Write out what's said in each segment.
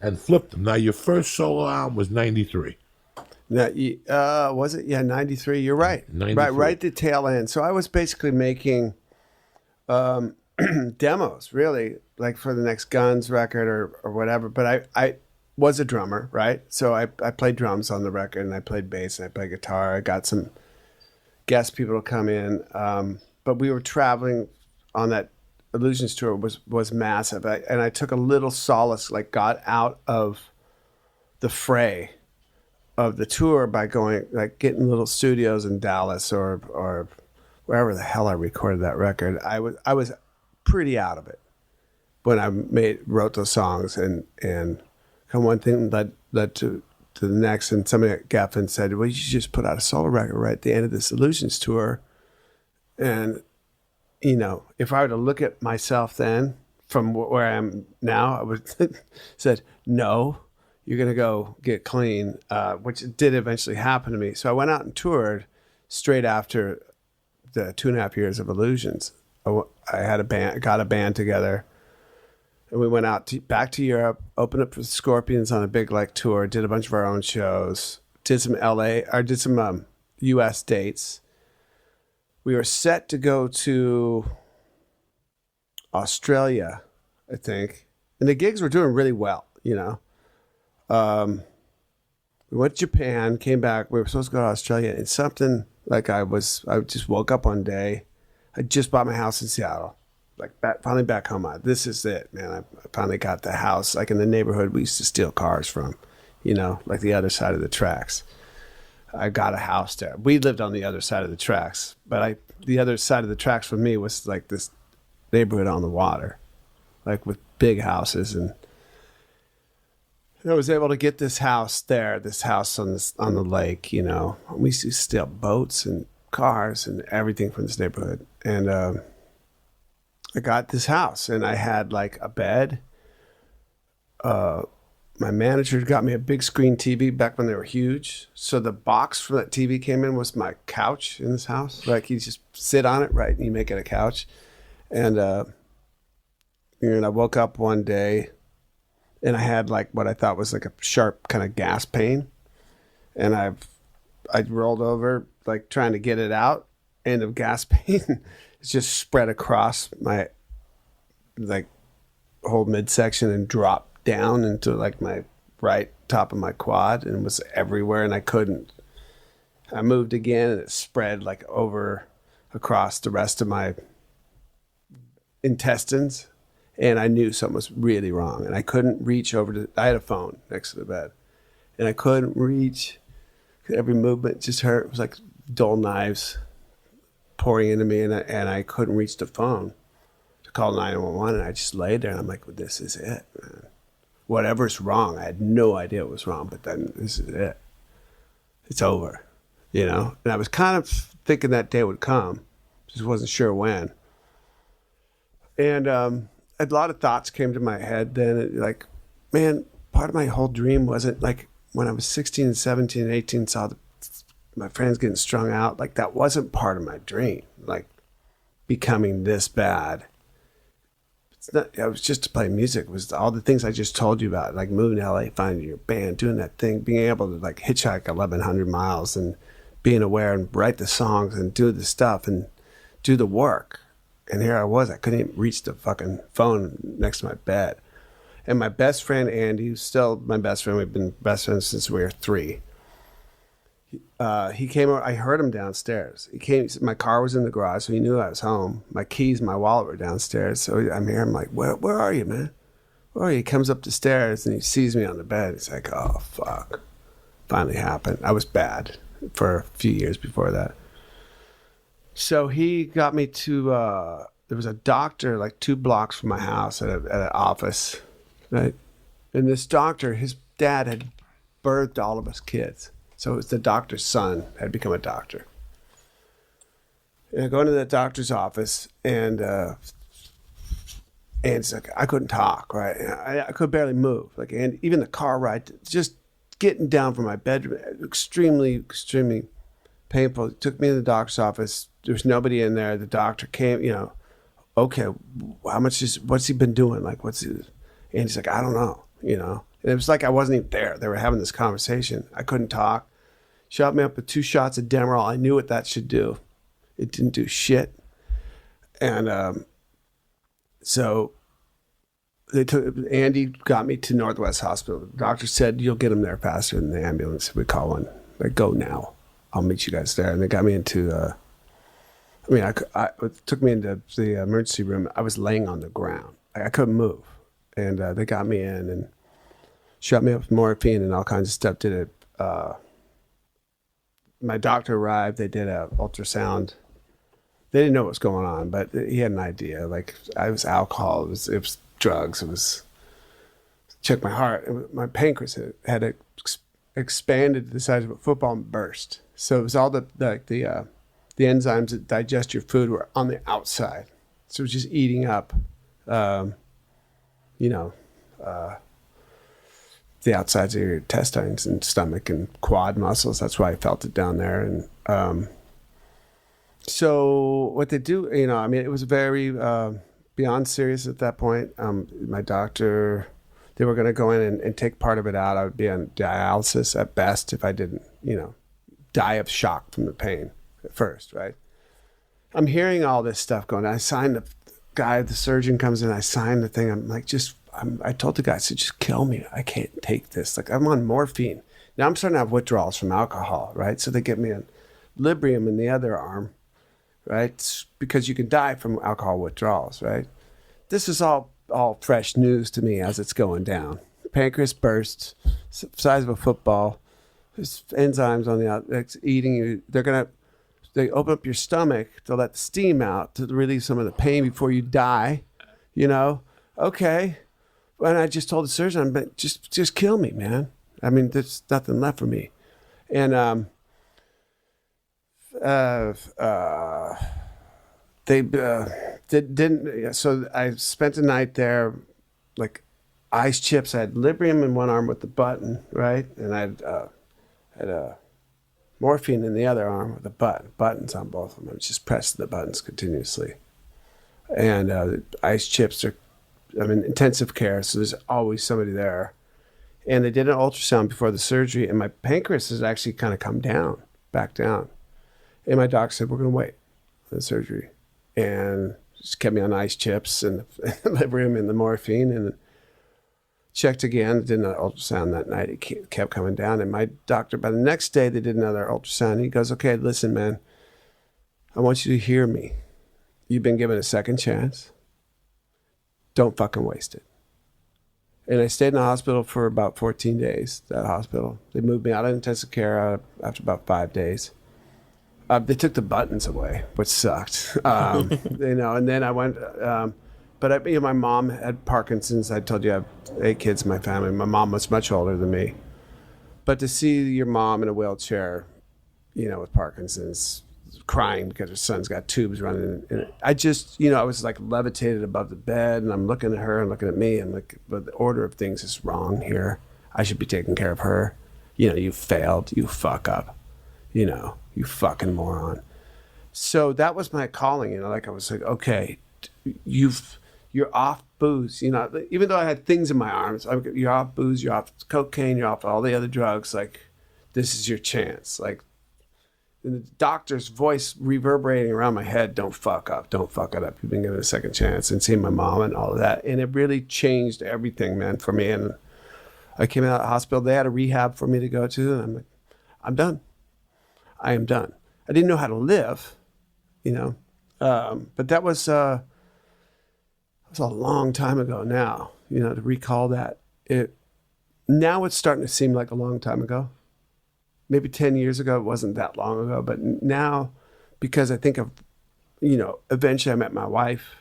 and flipped them. Now, your first solo album was 93. Now, was it? Yeah, 93. You're right. 93. Right at the tail end. So I was basically making demos, really, like for the next Guns record or whatever. But I was a drummer, right? So I played drums on the record, and I played bass, and I played guitar. I got some guest people to come in. But we were traveling on that Illusions tour was massive. And I took a little solace, like got out of the fray of the tour by going, like getting little studios in Dallas or wherever the hell I recorded that record. I was pretty out of it when I wrote those songs, and one thing led to the next, and somebody at Geffen said, well, you should just put out a solo record right at the end of this Illusions tour. And you know, if I were to look at myself then from where I am now, I would said, no, you're going to go get clean, which did eventually happen to me. So I went out and toured straight after the 2.5 years of Illusions. I had got a band together, and we went out back to Europe, opened up for the Scorpions on a big like tour, did a bunch of our own shows, did some US dates. We were set to go to Australia, I think. And the gigs were doing really well, you know. We went to Japan, came back. We were supposed to go to Australia. And something like I just woke up one day. I just bought my house in Seattle. Like finally back home. This is it, man. I finally got the house. Like in the neighborhood we used to steal cars from, you know, like the other side of the tracks. I got a house there. We lived on the other side of the tracks, but the other side of the tracks for me was like this neighborhood on the water, like with big houses, and I was able to get this house there, this house on the lake. You know, we used to steal boats and cars and everything from this neighborhood, and I got this house, and I had like a bed. My manager got me a big screen TV back when they were huge. So the box for that TV came in was my couch in this house. Like you just sit on it, right? And you make it a couch. And I woke up one day and I had like what I thought was like a sharp kind of gas pain. And I rolled over like trying to get it out. And the gas pain it's just spread across my like whole midsection and dropped down into like my right top of my quad and was everywhere, and I moved again and it spread like over across the rest of my intestines, and I knew something was really wrong, and I couldn't reach over I had a phone next to the bed and I couldn't reach. Every movement just hurt. It was like dull knives pouring into me, and I couldn't reach the phone to call 911, and I just laid there and I'm like, well, this is it, man. Whatever's wrong, I had no idea what was wrong, but then this is it. It's over, you know? And I was kind of thinking that day would come, just wasn't sure when. And a lot of thoughts came to my head then, like, man, part of my whole dream wasn't like when I was 16 and 17 and 18, saw my friends getting strung out, like that wasn't part of my dream, like becoming this bad. It was just to play music. It was all the things I just told you about, like moving to LA, finding your band, doing that thing, being able to like hitchhike 1,100 miles and being aware and write the songs and do the stuff and do the work. And here I was, I couldn't even reach the fucking phone next to my bed. And my best friend, Andy, who's still my best friend, we've been best friends since we were 3. He came over. I heard him downstairs. He came. My car was in the garage, so he knew I was home. My keys, my wallet were downstairs. So I'm here. I'm like, where are you, man? Where are you? He comes up the stairs and he sees me on the bed. He's like, oh fuck, finally happened. I was bad for a few years before that. So he got me to. There was a doctor like 2 blocks from my house at an office, right? And this doctor, his dad had birthed all of us kids. So it was the doctor's son had become a doctor. And I go into the doctor's office, and it's like I couldn't talk, right? I could barely move. Like, and even the car ride, just getting down from my bedroom, extremely, extremely painful. He took me to the doctor's office. There was nobody in there. The doctor came, you know, okay, what's he been doing? Like, and he's like, I don't know, you know. And it was like I wasn't even there. They were having this conversation. I couldn't talk. Shot me up with 2 shots of Demerol. I knew what that should do. It didn't do shit. And so Andy got me to Northwest Hospital. The doctor said, you'll get him there faster than the ambulance. We call one. Like, go now. I'll meet you guys there. And they got me into, it took me into the emergency room. I was laying on the ground. I couldn't move. And they got me in and shot me up with morphine and all kinds of stuff. Did it. My doctor arrived. They did an ultrasound. They didn't know what was going on, but he had an idea. Like, I was alcohol. It was drugs. It was check my heart. My pancreas had expanded to the size of a football and burst. So it was all the enzymes that digest your food were on the outside. So it was just eating up, the outsides of your intestines and stomach and quad muscles. That's why I felt it down there. And so what they do, it was very beyond serious at that point. My doctor, they were going to go in and take part of it out. I would be on dialysis at best if I didn't, die of shock from the pain at first, right? I'm hearing all this stuff going on. I signed the surgeon comes in, I signed the thing. I'm like, I told the guy, I said, just kill me. I can't take this. Like, I'm on morphine. Now I'm starting to have withdrawals from alcohol, right? So they get me on Librium in the other arm, right? Because you can die from alcohol withdrawals, right? This is all fresh news to me as it's going down. Pancreas bursts, size of a football. There's enzymes on the outside eating you. They open up your stomach to let the steam out to relieve some of the pain before you die. Okay. And I just told the surgeon, just kill me, man. I mean, there's nothing left for me. And they didn't. So I spent the night there, like ice chips. I had Librium in one arm with the button, right, and I had morphine in the other arm with the buttons on both of them. I was just pressing the buttons continuously. And ice chips are, intensive care, so there's always somebody there. And they did an ultrasound before the surgery, and my pancreas has actually kind of come back down. And my doc said, we're going to wait for the surgery. And just kept me on ice chips and Librium and the morphine, and checked again, did an ultrasound that night. It kept coming down. And my doctor, by the next day, they did another ultrasound. He goes, okay, listen, man, I want you to hear me. You've been given a second chance. Don't fucking waste it. And I stayed in the hospital for about 14 days, that hospital. They moved me out of intensive care after about 5 days. They took the buttons away, which sucked. And then I went, but my mom had Parkinson's. I told you I have 8 kids in my family. My mom was much older than me. But to see your mom in a wheelchair, with Parkinson's, crying because her son's got tubes running in it. I just, I was like levitated above the bed, and I'm looking at her and looking at me, and like, but the order of things is wrong here. I should be taking care of her. You failed. You fuck up. You fucking moron. So that was my calling. I was like, okay, you're off booze. Even though I had things in my arms, you're off booze, you're off cocaine, you're off all the other drugs. Like, this is your chance. Like, and the doctor's voice reverberating around my head, don't fuck up, don't fuck it up. You've been given a second chance, and seeing my mom and all of that. And it really changed everything, man, for me. And I came out of the hospital. They had a rehab for me to go to, and I'm like, I'm done. I am done. I didn't know how to live, but that was a long time ago now, to recall that. Now it's starting to seem like a long time ago. Maybe 10 years ago, it wasn't that long ago, but now, because I think of, eventually I met my wife.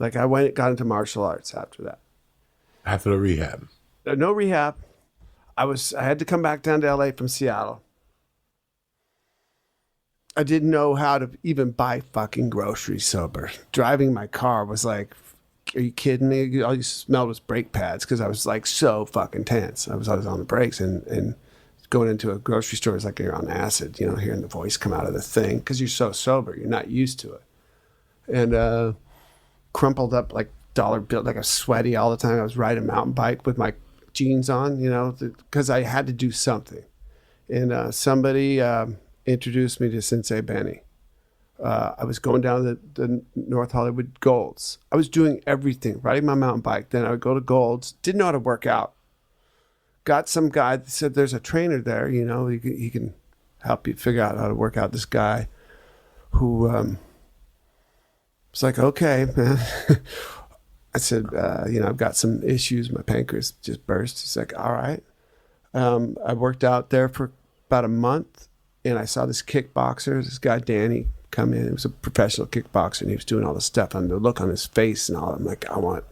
Like, I got into martial arts after that. After the rehab? No rehab. I had to come back down to LA from Seattle. I didn't know how to even buy fucking groceries sober. Driving my car was like, are you kidding me? All you smelled was brake pads, because I was like so fucking tense. I was always on the brakes, and going into a grocery store is like you're on acid, hearing the voice come out of the thing, because you're so sober, you're not used to it. And crumpled up like dollar bill, like I was sweaty all the time. I was riding a mountain bike with my jeans on, you know, because I had to do something. And somebody introduced me to Sensei Benny. I was going down the North Hollywood Golds. I was doing everything, riding my mountain bike. Then I would go to Golds. Didn't know how to work out. Got some guy that said there's a trainer there, you know, he can help you figure out how to work out. This guy who was like, okay, man. I said, you know, I've got some issues. My pancreas just burst. He's like, all right. I worked out there for about a month, and I saw this kickboxer, this guy Danny, come in. He was a professional kickboxer, and he was doing all the stuff. And the look on his face and all. I'm like, I want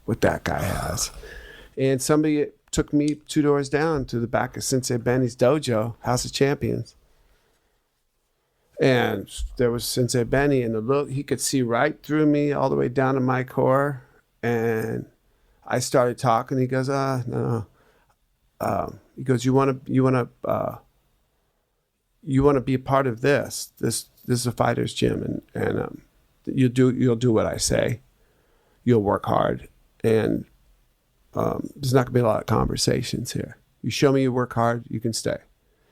what that guy has. And somebody took me 2 doors down to the back of Sensei Benny's dojo, House of Champions. And there was Sensei Benny, and the look, he could see right through me all the way down to my core. And I started talking. He goes, no. He goes, you want to be a part of this? This is a fighter's gym, and you'll do what I say. You'll work hard, and there's not gonna be a lot of conversations here. You show me you work hard, you can stay.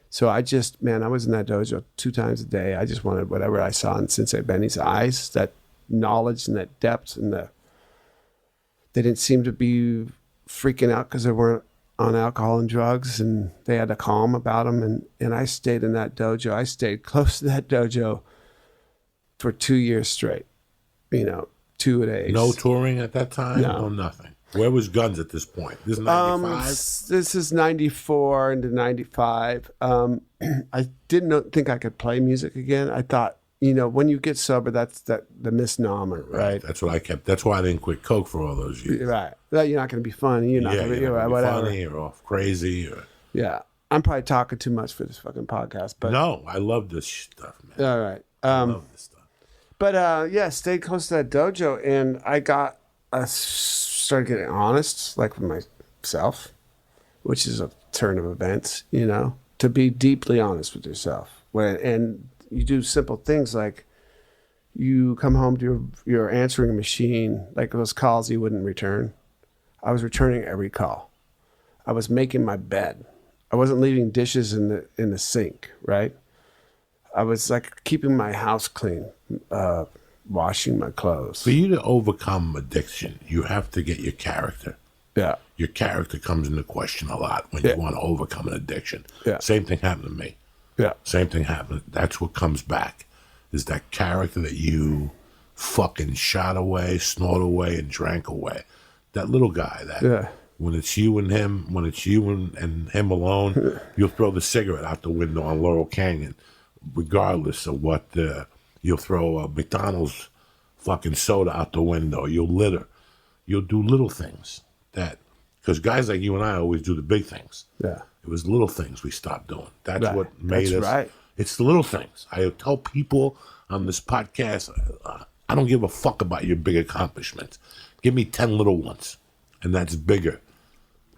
So I was in that dojo 2 times a day. I just wanted whatever I saw in Sensei Benny's eyes, that knowledge and that depth, and they didn't seem to be freaking out because they weren't on alcohol and drugs, and they had a calm about them. And I stayed in that dojo. I stayed close to that dojo for 2 years straight, you know, 2 days. No touring at that time? No. Nothing. Where was Guns at this point? This is 95? This is 94 into 95. I didn't think I could play music again. I thought, you know, when you get sober, that's the misnomer, right? That's what I kept. That's why I didn't quit coke for all those years. Right. You're not going to be funny. You're not going to be whatever. Funny or off crazy. Or... Yeah. I'm probably talking too much for this fucking podcast, but no, I love this stuff, man. All right. I love this stuff. But yeah, stayed close to that dojo, and I started getting honest, like with myself, which is a turn of events, you know, to be deeply honest with yourself. And you do simple things like you come home to your answering machine, like those calls you wouldn't return. I was returning every call. I was making my bed. I wasn't leaving dishes in the sink, right? I was like keeping my house clean, washing my clothes. For you to overcome addiction, you have to get your character. Yeah. Your character comes into question a lot when you want to overcome an addiction. Yeah. Same thing happened to me. Yeah. Same thing happened. That's what comes back, is that character that you fucking shot away, snort away, and drank away. That little guy that when it's you and him, when it's you and him alone, you'll throw the cigarette out the window on Laurel Canyon, regardless of what, you'll throw a McDonald's fucking soda out the window. You'll litter. You'll do little things that, because guys like you and I always do the big things. Yeah. It was little things we stopped doing. That's Right. what made That's us. right. It's the little things. I tell people on this podcast, I don't give a fuck about your big accomplishments. Give me 10 little ones, and that's bigger.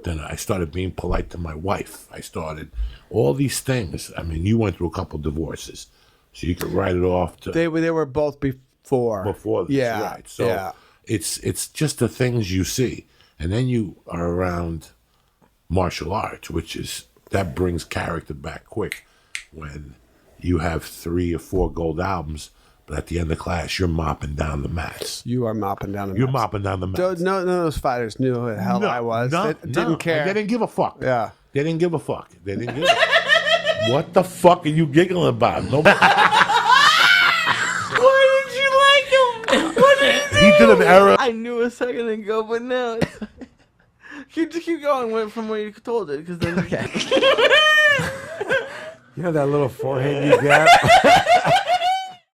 Then I started being polite to my wife. I started all these things. I mean, you went through a couple divorces, so you could write it off to They were both before. before this, Yeah. right? So it's just the things you see, and then you are around martial arts, which is that brings character back quick. When you have 3 or 4 gold albums, but at the end of class, you're mopping down the mats. You are mopping down the You're mats. mopping down the mats. None of those fighters knew who the hell I was. They didn't care. They didn't give a fuck. Yeah. They didn't give a fuck. They didn't give a fuck. What the fuck are you giggling about? Nobody. Why did you like him? What did he do? He did an error. I knew a second ago, but now it's... keep going from where you told it, because then... You know that little forehead you got?